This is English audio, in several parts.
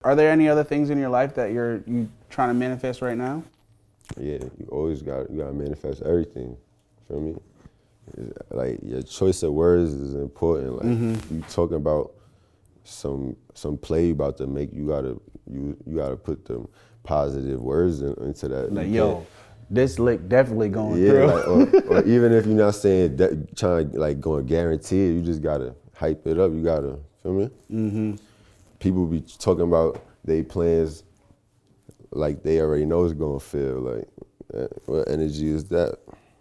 Are there any other things in your life that you trying to manifest right now? Yeah, you gotta manifest everything. Feel me? Like your choice of words is important. Like you talking about some play you about to make, you gotta put them positive words into that. Like, yo, this lick definitely going through. Like, or even if you're not saying that, trying to like going guarantee it, you just gotta hype it up. You gotta feel me? People be talking about they plans like they already know it's gonna feel. Like, what energy is that?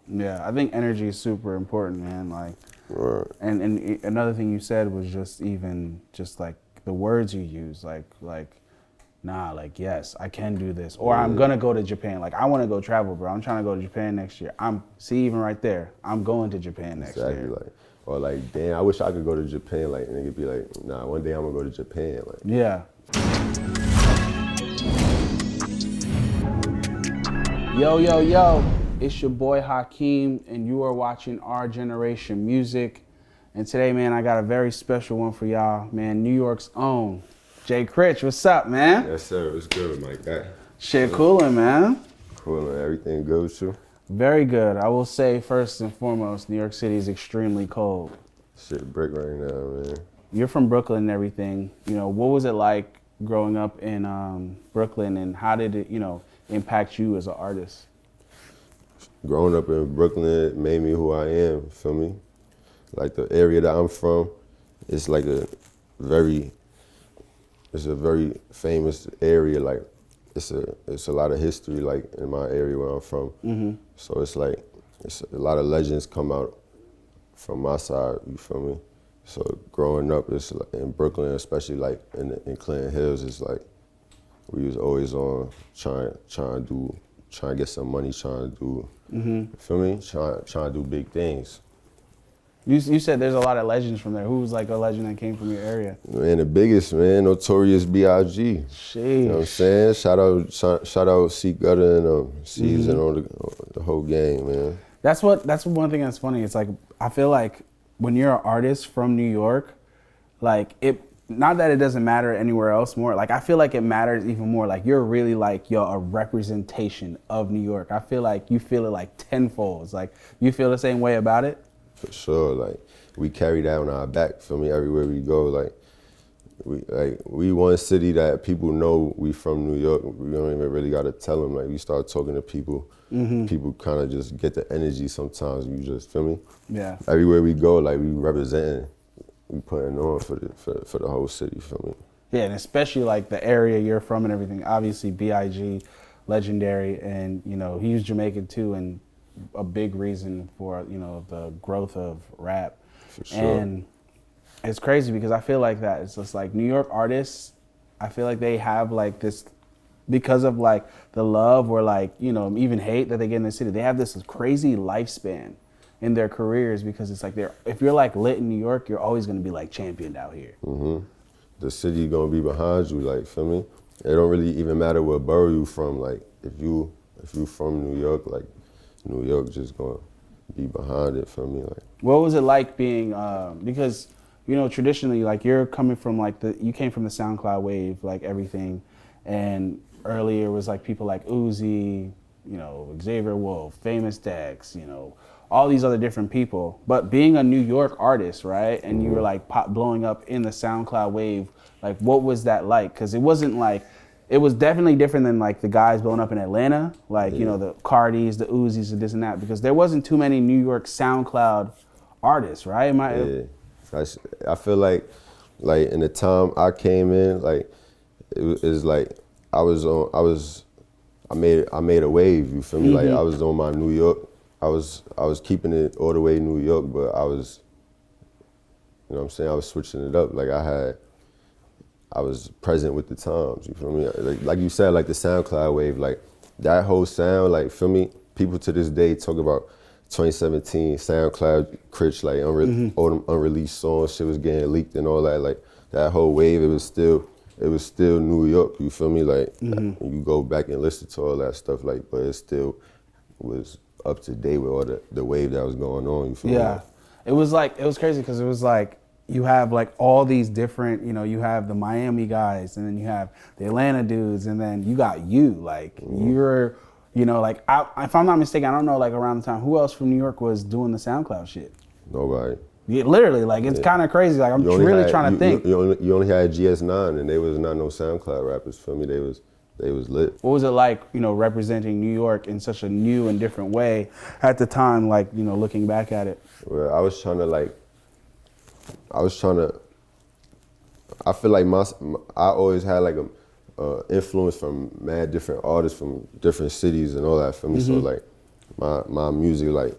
Yeah, I think energy is super important, man. Like, Right. and another thing you said was just like the words you use, like nah, like yes, I can do this, or I'm gonna go to Japan. Like I want to go travel, bro. I'm trying to go to Japan next year. Even right there, I'm going to Japan next year. Like, or like, damn, I wish I could go to Japan. Like, and it could be like, nah, one day I'm gonna go to Japan. Like, yeah. Yo, it's your boy Hakeem, and you are watching Our Generation Music. And today, man, I got a very special one for y'all, man. New York's own Jay Critch. What's up, man? yes, sir. It's good, Mike. Shit coolin', man. Cool. Everything good with you? Very good. I will say, first and foremost, New York City is extremely cold. Shit, brick right now, man. You're from Brooklyn and everything. You know, what was it like growing up in Brooklyn, and how did it, impact you as an artist? Growing up in Brooklyn made me who I am, feel me? Like the area that I'm from, it's like a very famous area. Like it's a lot of history like in my area where I'm from. So it's like, it's a lot of legends come out from my side, you feel me? So growing up, it's like in Brooklyn, especially like in Clinton Hills, it's like we was always on trying to get some money, trying to do, feel me? Trying to do big things. You said there's a lot of legends from there. Who was like a legend that came from your area? Man, the biggest, man, Notorious B.I.G. Sheesh. You know what I'm saying? Shout out C Gutter and C's and all the whole gang, man. That's one thing that's funny. It's like, I feel like when you're an artist from New York, like not that it doesn't matter anywhere else more. Like I feel like it matters even more. Like you're really like a representation of New York. I feel like you feel it like tenfold. It's like you feel the same way about it. For sure, like we carry that on our back. Feel me? Everywhere we go, like we one city that people know we from New York. We don't even really gotta tell them. Like we start talking to people, people kind of just get the energy. Sometimes you just feel me. Yeah. Everywhere we go, like we representing, we putting on for the whole city. Feel me? Yeah, and especially like the area you're from and everything. Obviously, B.I.G. legendary, and he was Jamaican too, and a big reason for the growth of rap. For sure. And it's crazy because I feel like that it's just like New York artists, I feel like they have like this, because of like the love or like even hate that they get in the city, they have this crazy lifespan in their careers, because it's like if you're like lit in New York, you're always gonna be like championed out here. The city gonna be behind you, like, feel me? It don't really even matter what borough you from. Like if you from New York, like New York just gonna be behind it, for me. Like, what was it like being because traditionally, like you're coming from like you came from the SoundCloud wave, like everything, and earlier was like people like Uzi, Xavier Wolf, Famous Dex, all these other different people. But being a New York artist, right, and you were like blowing up in the SoundCloud wave, like what was that like? Because it wasn't like, it was definitely different than like the guys blowing up in Atlanta, like the Cardis, the Uzis, and this and that, because there wasn't too many New York SoundCloud artists, right? I feel like in the time I came in, like it was like I made a wave. You feel me? Like I was on my New York. I was keeping it all the way New York, but I was, what I'm saying? I was switching it up. Like I was present with the times, you feel me? Like you said, like the SoundCloud wave, like that whole sound, like, feel me? People to this day talk about 2017 SoundCloud Critch, like all them unreleased songs, shit was getting leaked and all that. Like that whole wave, it was still New York, you feel me? Like you go back and listen to all that stuff, like, but it still was up to date with all the wave that was going on, you feel me? Yeah, it was crazy because it was like, you have like all these different, you know, you have the Miami guys, and then you have the Atlanta dudes, and then you got you. Like you're, you know, like if I'm not mistaken, I don't know, like around the time, who else from New York was doing the SoundCloud shit? Nobody. Yeah, literally, like it's kind of crazy. Like I'm really trying to think. You only had GS9, and they was not no SoundCloud rappers for me. They was lit. What was it like, you know, representing New York in such a new and different way at the time? Like, you know, looking back at it. Well, I feel like I always had like a influence from mad different artists from different cities and all that for me. So like my music, like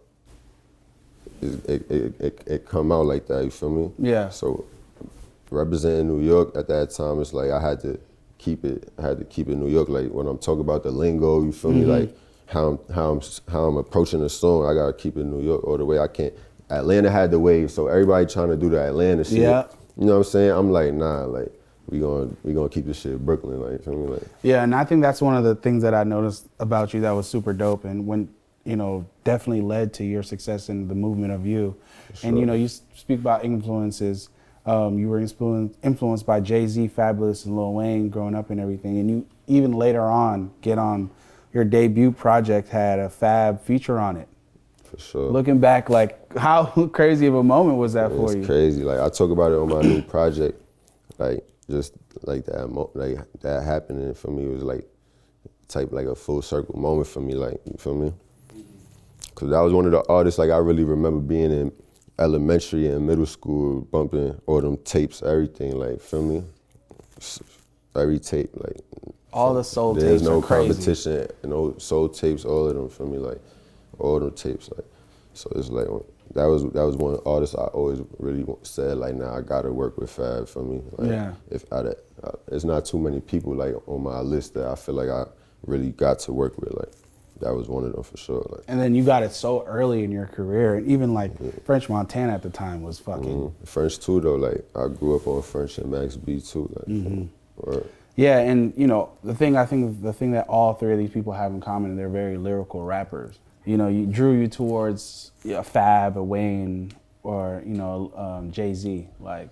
it come out like that, you feel me? Yeah. So representing New York at that time, it's like I had to keep it New York. Like when I'm talking about the lingo, you feel me? Like how I'm approaching the song, I gotta keep it New York all the way. I can't. Atlanta had the wave, so everybody trying to do the Atlanta shit. Yeah. You know what I'm saying? I'm like, nah, like we gonna keep this shit Brooklyn, like, you feel me? Like, yeah, and I think that's one of the things that I noticed about you that was super dope, and when, you know, definitely led to your success in the movement of you. Sure. And you know, you speak about influences. You were influenced by Jay-Z, Fabolous, and Lil Wayne growing up and everything, and you even later on get on your debut project had a Fab feature on it. for sure. Looking back, like how crazy of a moment was that for you? It's crazy. Like I talk about it on my new project, like just like that happening for me was like like a full circle moment for me. Like, you feel me? Cause that was one of the artists like I really remember being in elementary and middle school bumping all them tapes, everything. Like, feel me? Every tape, like all the soul tapes. There's no are crazy. competition, no soul tapes, all of them, feel me? Like all them tapes, like, so it's like that was one artist I always really said like, nah, I gotta work with Fab, for me. Like, yeah. If there's not too many people like on my list that I feel like I really got to work with, like that was one of them for sure. Like, and then you got it so early in your career, and even like French Montana at the time was fucking. French too though, like I grew up on French and Max B too, like. Yeah, and you know, the thing that all three of these people have in common, they're very lyrical rappers. You know, you drew you towards a Fab, a Wayne, or you know, Jay-Z. Like,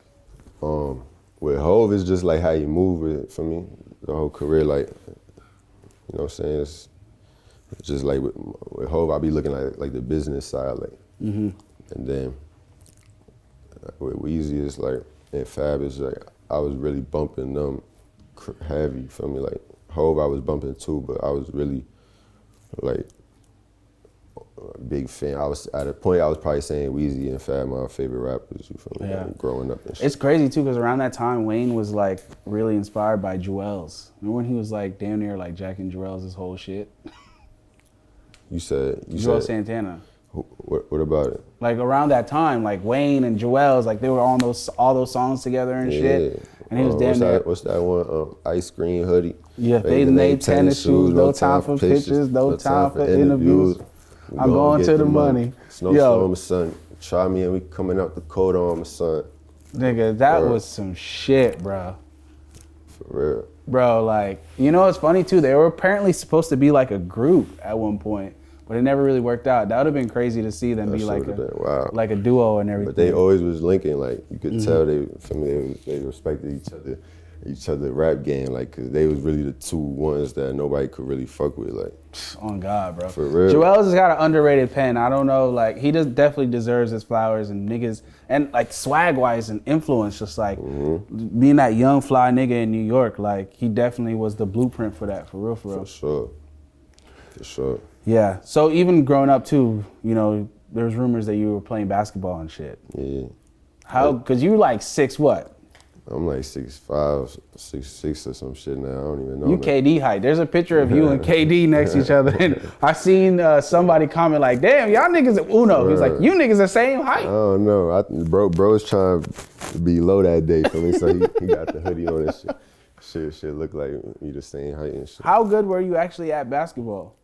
with Hov, it's just like how you move with it for me. The whole career, like, you know what I'm saying? It's just like with Hov, I be looking like the business side, like, and then with Weezy, it's like, and Fab is like, I was really bumping them heavy, for me? Like Hov, I was bumping too, but I was really like a big fan. I was at a point I was probably saying Weezy and Fab my favorite rappers. You feel me? Yeah. Like, growing up and shit. It's crazy too, because around that time Wayne was like really inspired by Jewels. Remember when he was like damn near like jacking Jewels' whole shit? You said Joel Santana. What about it? Like around that time, like Wayne and Jewels, like they were on all those songs together and shit. And he was damn near. What's that one? Ice cream hoodie. Yeah, they made tennis shoes. No time for pictures. No time for interviews. I'm going to the money. Snowstorm, son. Try me and we coming out the cold on my son. Nigga, that was some shit, bro. For real. Bro, like, you know what's funny too? They were apparently supposed to be like a group at one point, but it never really worked out. That would have been crazy to see them be like a duo and everything. But they always was linking, like you could tell they respected each other rap game, like, cause they was really the two ones that nobody could really fuck with, like. On God, bro. For real. Jewels has got an underrated pen. I don't know, like he definitely deserves his flowers, and niggas, and like swag wise and influence, just like being that young fly nigga in New York, like he definitely was the blueprint for that, for real. For sure. Yeah. So even growing up too, you know, there's rumors that you were playing basketball and shit. Yeah. How? Cause you like 6 what? I'm like 6'5", 6'6" or some shit now. I don't even know. You KD height. There's a picture of you and KD next to each other, and I seen somebody comment like, "Damn, y'all niggas at Uno." He's like, "You niggas the same height." I don't know. Bro's trying to be low that day for me, so he got the hoodie on and shit. Shit look like we the same height and shit. How good were you actually at basketball?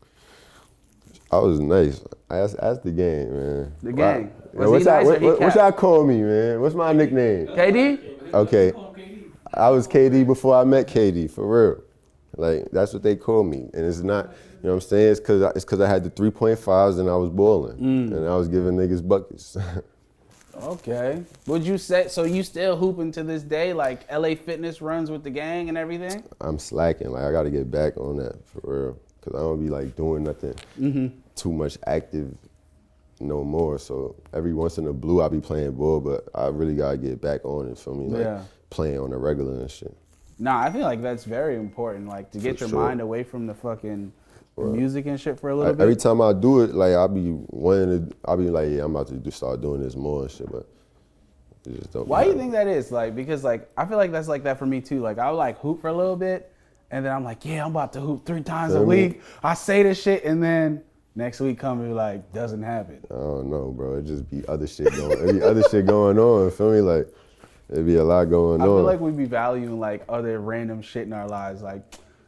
I was nice. Ask the game, man. The game. What y'all call me, man? What's my nickname? KD? Okay. I was KD before I met KD, for real. Like, that's what they call me. And it's not, you know what I'm saying? It's cause I had the 3.5s and I was balling. And I was giving niggas buckets. Okay. Would you say, so you still hooping to this day, like LA Fitness runs with the gang and everything? I'm slacking. Like I got to get back on that for real, cause I don't be like doing nothing too much active no more. So every once in a blue, I be playing ball, but I really gotta get back on it. Feel me? Like playing on the regular and shit. Nah, I feel like that's very important. Like to get your mind away from the fucking music and shit for a little bit. Every time I do it, like I be like, yeah, I'm about to start doing this more and shit, but it just don't. Why do you think that is? Like, because like I feel like that's like that for me too. Like I'll like hoop for a little bit, and then I'm like, yeah, I'm about to hoop 3 times a week. I say this shit, and then next week comes and like doesn't happen. I don't know, bro. It just be other shit going. It be other shit going on. Feel me? Like it be a lot going on. I feel like we be valuing like other random shit in our lives, like.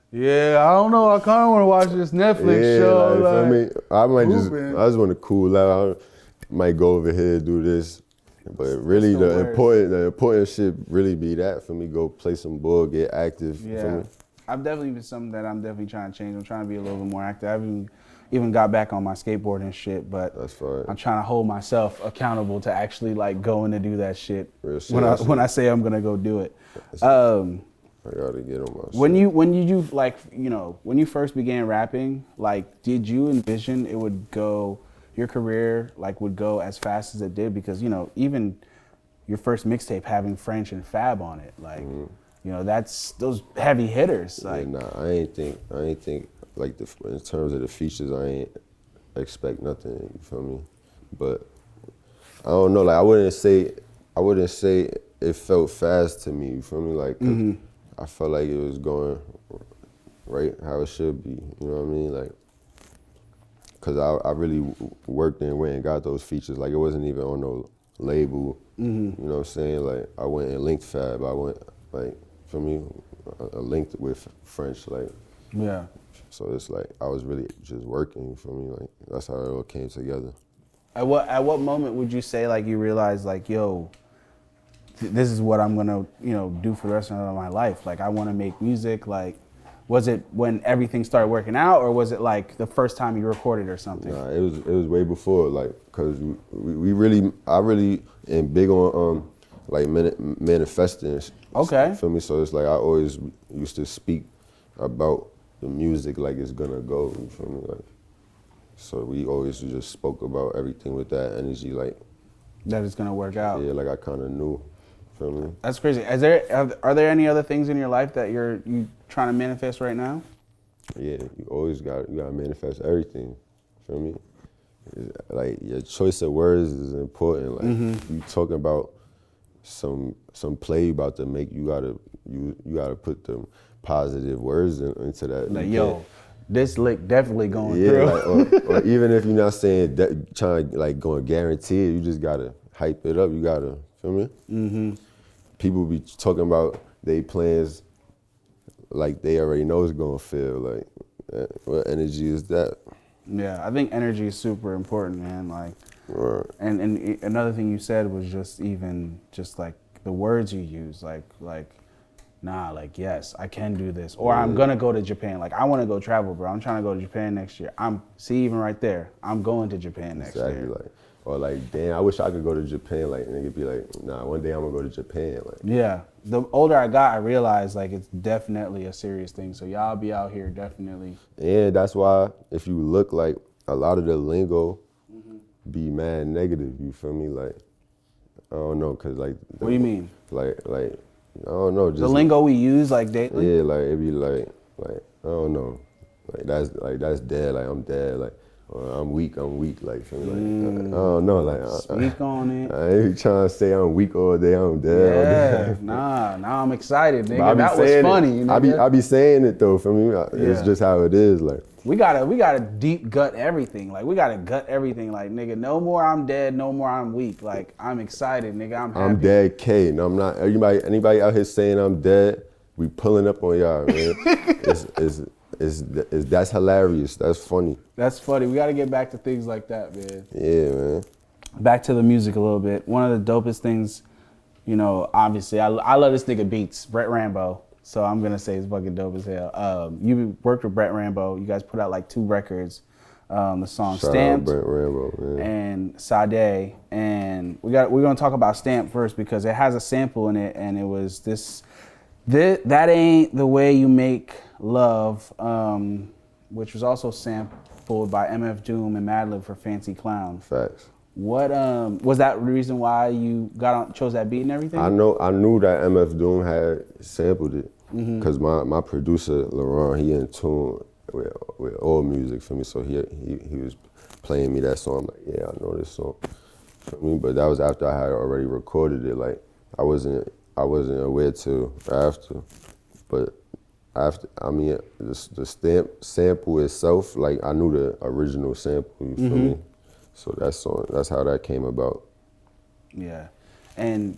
Yeah, I don't know. I kind of want to watch this Netflix show. Like, feel me? I just want to cool out. I might go over here do this, but really the important shit really be that for me. Go play some ball, get active. Yeah, I've definitely been something that I'm definitely trying to change. I'm trying to be a little bit more active. I've even got back on my skateboard and shit, but that's fine. I'm trying to hold myself accountable to actually like going to do that shit when I say I'm gonna go do it. I gotta get on my shit. When you like, you know, when you first began rapping, like, did you envision it would go, your career like would go as fast as it did? Because, you know, even your first mixtape having French and Fab on it, like, you know, that's those heavy hitters. Like, yeah, nah, I ain't think like in terms of the features, I ain't expect nothing. You feel me? But I don't know. Like, I wouldn't say it felt fast to me. You feel me? Like. I felt like it was going right how it should be, you know what I mean? Like, cause I really worked and went and got those features. Like it wasn't even on no label, you know what I'm saying? Like I went and linked Fab, I went like, for me, I linked with French, like. Yeah. So it's like, I was really just working, for me, like that's how it all came together. At what moment would you say like you realized like, yo, this is what I'm gonna, you know, do for the rest of my life. Like I wanna make music. Like, was it when everything started working out, or was it like the first time you recorded or something? Nah, it was way before, like, cause I really am big on like manifesting. Okay. Feel me? So it's like I always used to speak about the music like it's gonna go. You feel me? Like, so we always just spoke about everything with that energy, like that it's gonna work out. Yeah, like I kind of knew. Feel me? That's crazy. Are there any other things in your life that you trying to manifest right now? Yeah, you gotta manifest everything. Feel me? Like your choice of words is important. Like you talking about some play you about to make, you gotta put them positive words into that. Like yo, this lick definitely going through. Like, or even if you're not saying that, trying to like going guarantee it, you just gotta hype it up. You gotta, feel me? People be talking about they plans like they already know it's gonna feel. Like, what energy is that? Yeah, I think energy is super important, man. Like, right. And another thing you said was just like the words you use, like nah, like yes, I can do this, or I'm gonna go to Japan. Like I want to go travel, bro. I'm trying to go to Japan next year. Even right there, I'm going to Japan next year. Exactly, like. Or like, damn, I wish I could go to Japan. Like, nigga be like, nah, one day I'm gonna go to Japan. Like, yeah. The older I got, I realized like it's definitely a serious thing. So y'all be out here definitely. And that's why if you look, like a lot of the lingo be mad negative. You feel me? Like, I don't know, cause like. What do you mean? Like I don't know. Just the lingo we use like daily. Yeah, like it be like I don't know, like that's dead. Like I'm dead. Like. I'm weak, like, feel me? Like I don't know, like speak on it. I ain't trying to say I'm weak all day, I'm dead all day. Now I'm excited, nigga. That was funny. I be saying it though, for me. It's just how it is, like. We gotta deep gut everything. Like we gotta gut everything. Like nigga, no more I'm dead, no more I'm weak. Like I'm excited, nigga. I'm happy. I'm dead, K. No, I'm not. Anybody out here saying I'm dead, we pulling up on y'all, man. That's hilarious. That's funny. That's funny. We got to get back to things like that, man. Yeah, man. Back to the music a little bit. One of the dopest things, you know, obviously, I love this nigga beats, Brent Rambo. So I'm going to say he's fucking dope as hell. You worked with Brent Rambo. You guys put out like 2 records. the song Shout Stamped out Brent Rambo, man. and Sade. And we're gonna talk about Stamped first because it has a sample in it, and it was that ain't the way you make love, which was also sampled by MF Doom and Madlib for Fancy Clown. Facts. What was that the reason why you chose that beat and everything? I knew that MF Doom had sampled it because my producer Laurent, he in tune with all music for me, so he was playing me that song. I'm like, yeah, I know this song. For me, but that was after I had already recorded it. Like I wasn't aware till after, but after, I mean, the sample itself, like I knew the original sample. You feel me? So that's how that came about. Yeah, and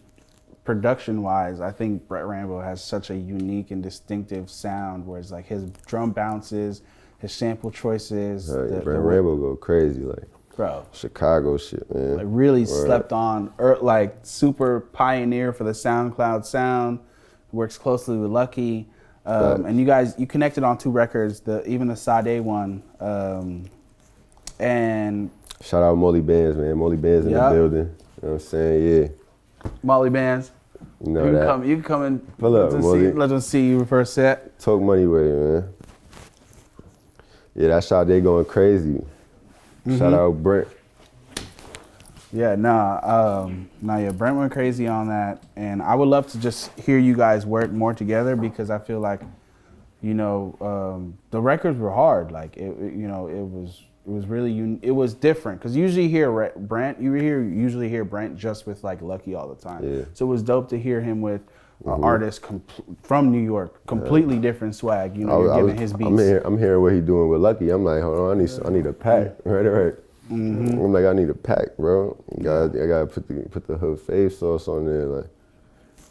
production-wise, I think Brent Rambo has such a unique and distinctive sound, where it's like his drum bounces, his sample choices. Brent Rambo go crazy, like bro. Chicago shit, man. Like really slept on, like super pioneer for the SoundCloud sound. Works closely with LUCKI, and you connected on 2 records, even the Sade one, and. Shout out Mally Bandz, man. Mally Bandz in the building. You know what I'm saying? Yeah. Mally Bandz. You know that. You can come and pull up, let them see you for a set. Talk money with you, man. Yeah, that Sade going crazy. Shout out Brent. Yeah, Brent went crazy on that, and I would love to just hear you guys work more together because I feel like, the records were hard. Like it was really it was different because usually you hear Brent, usually hear Brent just with like LUCKI all the time. Yeah. So it was dope to hear him with artists from New York, completely different swag. You're giving his beats. I'm hearing what he doing with LUCKI. I'm like, hold on, I need a pack. Right. I'm like, I need a pack, bro. I gotta put the hood fave sauce on there, like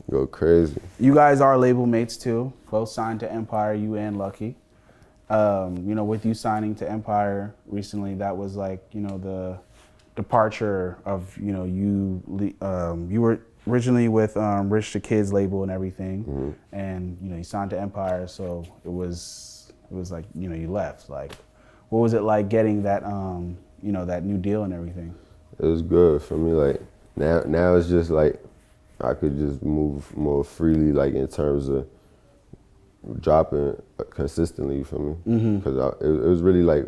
go crazy. You guys are label mates too, both signed to Empire, you and LUCKI. With you signing to Empire recently, that was like, the departure of, you were originally with Rich the Kid's label and everything, and, you signed to Empire, so it was like, you left. Like, what was it like getting that, that new deal and everything? It was good for me. Like, now it's just like, I could just move more freely, like in terms of dropping consistently for me, because it was really like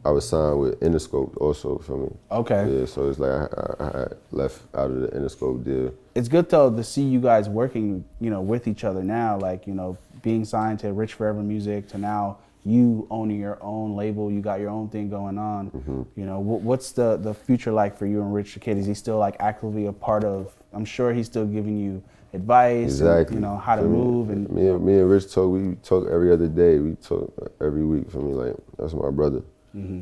I was signed with Interscope also for me. Okay. Yeah, so it's like I had left out of the Interscope deal. It's good though to see you guys working, with each other now. Like, being signed to Rich Forever Music to now you owning your own label, you got your own thing going on. What's the future like for you and Rich the Kid? Is he still like actively a part of? I'm sure he's still giving you advice, exactly. And, how to move. And me and Rich we talk every other day. We talk every week for me. Like, that's my brother.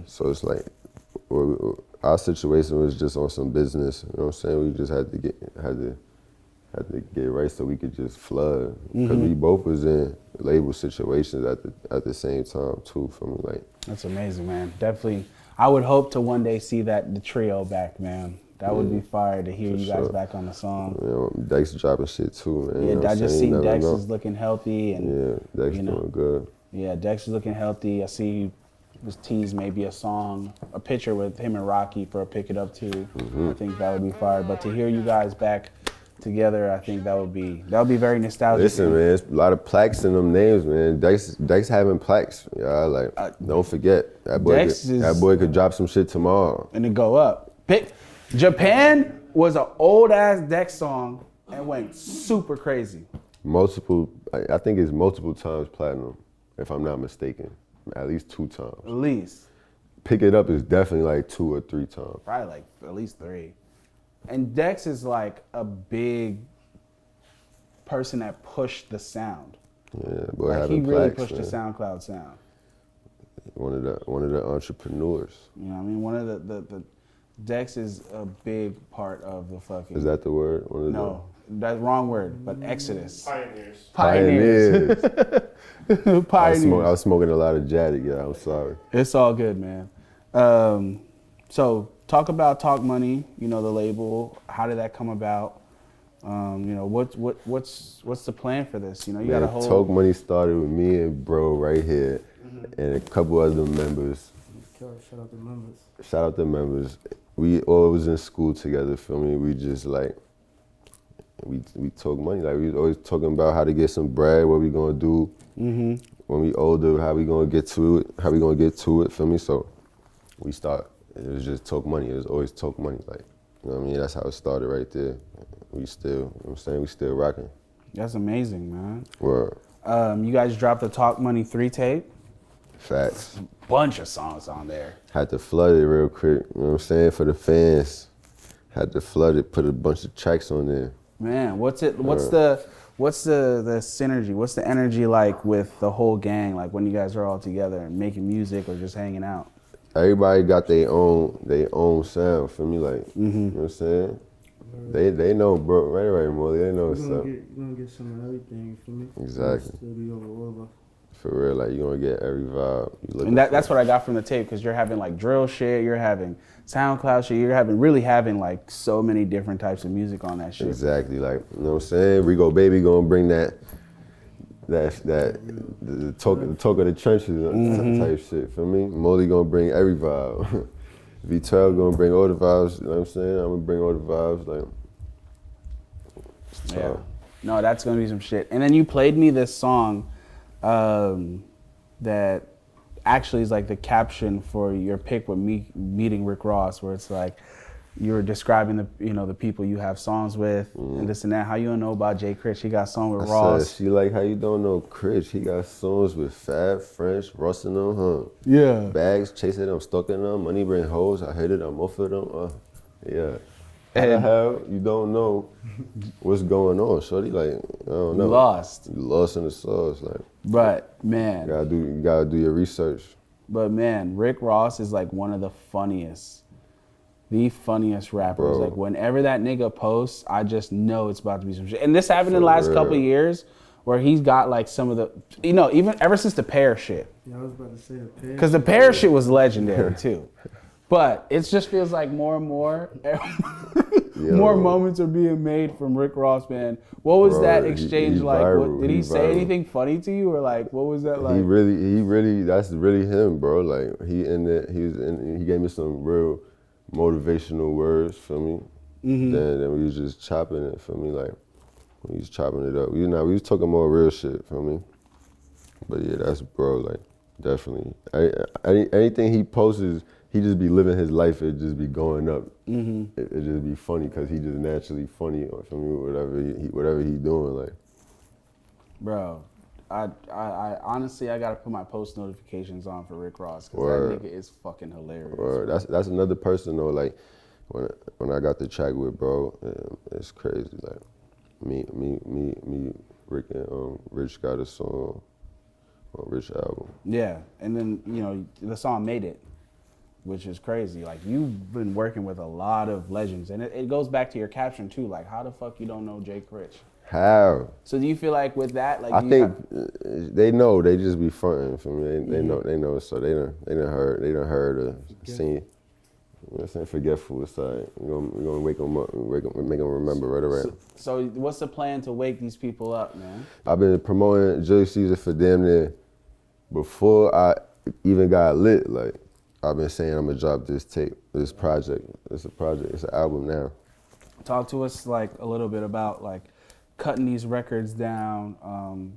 So it's like our situation was just on some business. You know what I'm saying? We just had to get right so we could just flood, because we both was in label situations at the same time too. For me, like, that's amazing, man. Definitely, I would hope to one day see the trio back, man. That would be fire to hear you guys back on the song. Dex dropping shit too, man. Yeah, I just seen Dex is looking healthy, and Dex doing good. Yeah, Dex is looking healthy. I see you was teased maybe a picture with him and Rocky for a Pick It Up too. I think that would be fire. But to hear you guys back together, I think that would be very nostalgic. Listen, man, there's a lot of plaques in them names, man. Dex having plaques. Yeah, like don't forget that boy. That boy could drop some shit tomorrow and it go up. Japan was an old ass Dex song and went super crazy. I think it's multiple times platinum, if I'm not mistaken. At least 2 times. At least. Pick It Up is definitely like 2 or 3 times. Probably like at least 3. And Dex is like a big person that pushed the sound. Yeah, boy, like he really pushed the SoundCloud sound. One of the entrepreneurs. You know what I mean? One of the Dex is a big part of the fucking. Is that the word? No, that's wrong word. But Exodus. Pioneers. Pioneers. I was smoking a lot of Jaddick. Yeah, I'm sorry. It's all good, man. So talk about Talk Money. The label. How did that come about? What's the plan for this? You got a whole. Talk Money started with me and bro right here, and a couple other members. Shout out the members. Shout out the members. We all was in school together, feel me? We just like, we talk money. Like we was always talking about how to get some bread, what we gonna do when we older, how we gonna get to it, feel me? So we start, it was just talk money. It was always talk money. Like, you know what I mean? That's how it started right there. We still, you know what I'm saying? We still rocking. That's amazing, man. Word. You guys dropped the Talk Money 3 tape. Facts. Bunch of songs on there. Had to flood it real quick, you know what I'm saying, for the fans. Had to flood it, put a bunch of tracks on there. Man, what's the synergy? What's the energy like with the whole gang? Like when you guys are all together and making music or just hanging out? Everybody got their own sound for me, like, you know what I'm saying? They know, bro, right, Molly, they know what's up. You're gonna get some of everything, for me? Exactly. Studio, all of us. For real, like, you're gonna get every vibe. And that's what I got from the tape, because you're having like drill shit, you're having SoundCloud shit, you're really having like so many different types of music on that shit. Exactly, like, you know what I'm saying? Rigo Baby gonna bring the talk of the trenches type shit, for me? Molly gonna bring every vibe. V12 gonna bring all the vibes, you know what I'm saying? I'm gonna bring all the vibes, like. Yeah. No, that's gonna be some shit. And then you played me this song that actually is like the caption for your pick with me meeting Rick Ross, where it's like you were describing the people you have songs with and this and that. How you don't know about Jay Critch? He got a song with Ross. Said, she like how you don't know Critch. He got songs with Fab, French, Ross and them, huh? Yeah. Bags, chasing them, stalking them, money bring hoes. I hit it, I'm off of them. Yeah. How the hell you don't know what's going on, shorty? Like, I don't know. You lost. You lost in the sauce, like. But man, you gotta do your research. But man, Rick Ross is like one of the funniest rappers. Bro. Like whenever that nigga posts, I just know it's about to be some shit. And this happened in the last couple of years, where he's got like some of the, even ever since the Pear shit. Yeah, I was about to say the Pear. Because the Pear shit was legendary too. But it just feels like more and more, more moments are being made from Rick Ross, man. What was that exchange like? Viral, Did he say anything funny to you, or like what was that like? He really, that's really him, bro. Like he gave me some real motivational words for me. Then we was just chopping it for me, like we was chopping it up. We was talking more real shit for me. But yeah, that's bro, like definitely. Anything he posts, he just be living his life. It just be going up. It just be funny because he just naturally funny for me. Whatever he doing, like. Bro, I honestly I gotta put my post notifications on for Rick Ross because that nigga is fucking hilarious. Word. That's another person though. Like when I got the track with bro, it's crazy. Like me, Rick and Rich got a song on Rich album. Yeah, and then the song Made It, which is crazy. Like you've been working with a lot of legends, and it goes back to your caption too. Like how the fuck you don't know Jay Critch? How? So do you feel like with that, like I think they know, they just be fronting for me. They know. So they done heard or seen. You know what I'm saying? Forgetful side. We're gonna wake them up, make them remember right away. So what's the plan to wake these people up, man? I've been promoting Julius Caesar for damn near before I even got lit. Like I've been saying I'm gonna drop this tape, this project. It's a project. It's an album now. Talk to us like a little bit about like cutting these records down,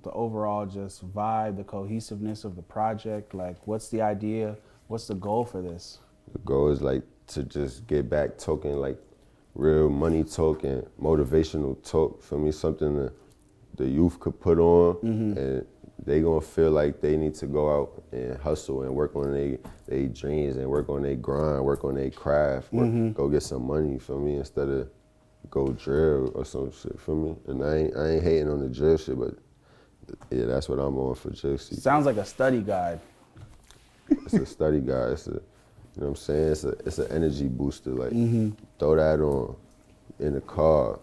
the overall just vibe, the cohesiveness of the project. Like, what's the idea? What's the goal for this? The goal is like to just get back talking like real money talk and motivational talk. For me, something the youth could put on and they gonna feel like they need to go out and hustle and work on their dreams and work on their grind, work on their craft, go get some money for me instead of go drill or some shit for me. And I ain't hating on the drill shit, but yeah, that's what I'm on for Juicy. Sounds like a study guide. It's a study guide. It's a, you know what I'm saying? It's an energy booster. Like throw that on in the car,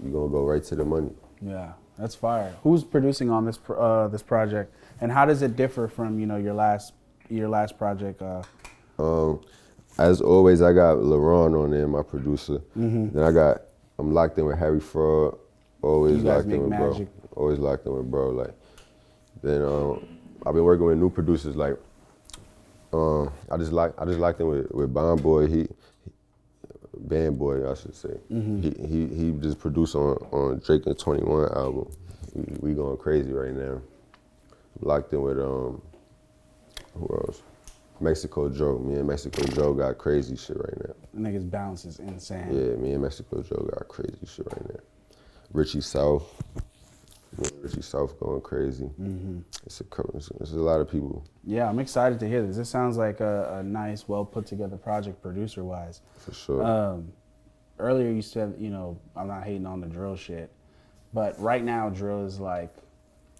you gonna go right to the money. Yeah, that's fire. Who's producing on this this project, and how does it differ from your last project? As always, I got LaRon on there, my producer. Then I'm locked in with Harry Fraud. Always locked in with bro. Always locked in with bro. Like, then I've been working with new producers like I just liked him with Bond Boy. Band Boy, I should say. He just produced on Drake and 21 album. We going crazy right now. Locked in with who else? Mexikodro. Me and Mexikodro got crazy shit right now. The nigga's bounce is insane. Yeah, me and Mexikodro got crazy shit right now. Richie Souf. Me and Richie Souf going crazy. It's a lot of people. Yeah, I'm excited to hear this. This sounds like a nice, well put together project producer wise. For sure. Earlier you said, you know, I'm not hating on the drill shit, but right now drill is like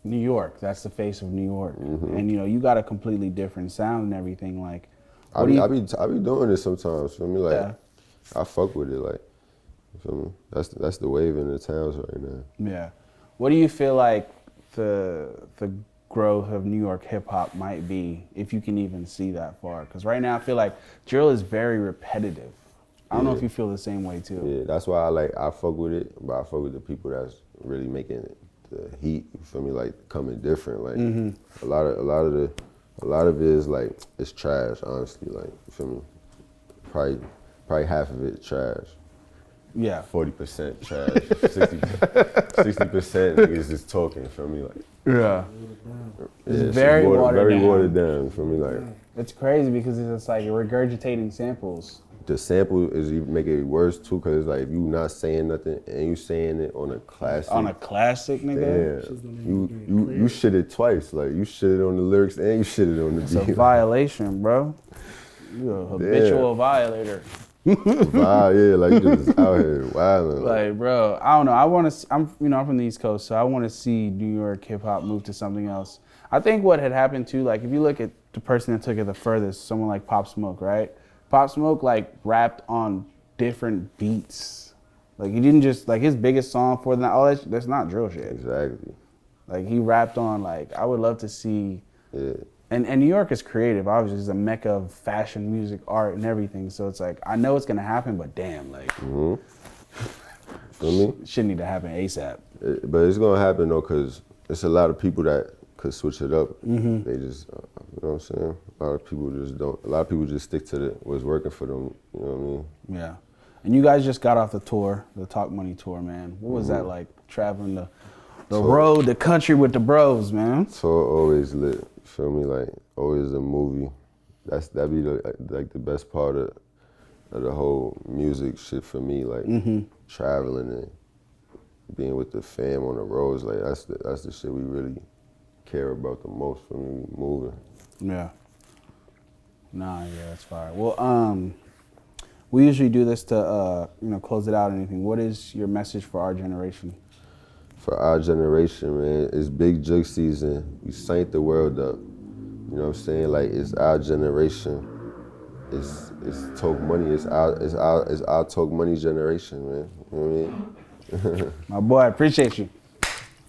New York. That's the face of New York, and you know you got a completely different sound and everything. Like, I be doing this sometimes. Feel me? Like, yeah. I fuck with it. Like, you feel me? That's the wave in the towns right now. Yeah. What do you feel like the growth of New York hip hop might be, if you can even see that far? Because right now I feel like drill is very repetitive. I don't know if you feel the same way too. Yeah, that's why I fuck with it, but I fuck with the people that's really making it. The heat, you feel me, like coming different. Like a lot of it is like it's trash, honestly. Like, you feel me? Probably half of it trash. Yeah. 40% trash. 60% niggas just talking, you feel me? Like, yeah. It's very watered down, you feel me? Like, it's crazy because it's just like regurgitating samples. The sample is even make it worse too, cause it's like if you not saying nothing and you saying it on a classic. On a classic, nigga. Yeah. You shit it twice. Like, you shit it on the lyrics and you shit it on the beat. It's a violation, bro. You a habitual violator. Yeah, like you just out here wilding. Like, bro, I don't know. I'm from the East Coast, so I want to see New York hip hop move to something else. I think what had happened too, like if you look at the person that took it the furthest, someone like Pop Smoke, right? Pop Smoke like rapped on different beats. Like he didn't just like his biggest song for the that's not drill shit. Exactly. Like he rapped on like I would love to see. Yeah. And New York is creative. Obviously, it's a mecca of fashion, music, art, and everything. So it's like I know it's gonna happen, but damn, like, Feel me? Shit need to happen ASAP. But it's gonna happen though, cause it's a lot of people that could switch it up. They just, you know what I'm saying? A lot of people just don't. A lot of people just stick to what's working for them. You know what I mean? Yeah. And you guys just got off the tour, the Talk Money tour, man. What was that like? Traveling the road, the country with the bros, man. Tour always lit. Feel me? Like always a movie. That'd be the best part of the whole music shit for me. Like traveling and being with the fam on the roads. Like that's the shit we really care about the most for me. Moving. Yeah. Nah, yeah, that's fire. Well, we usually do this to close it out or anything. What is your message for our generation? For our generation, man, it's big Jugg season. We synced the world up. You know what I'm saying? Like, it's our generation. It's Talk Money. It's our Talk Money generation, man. You know what I mean? My boy, I appreciate you.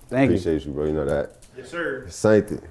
Thank you. Appreciate you, bro. You know that. Yes, sir. Synced it.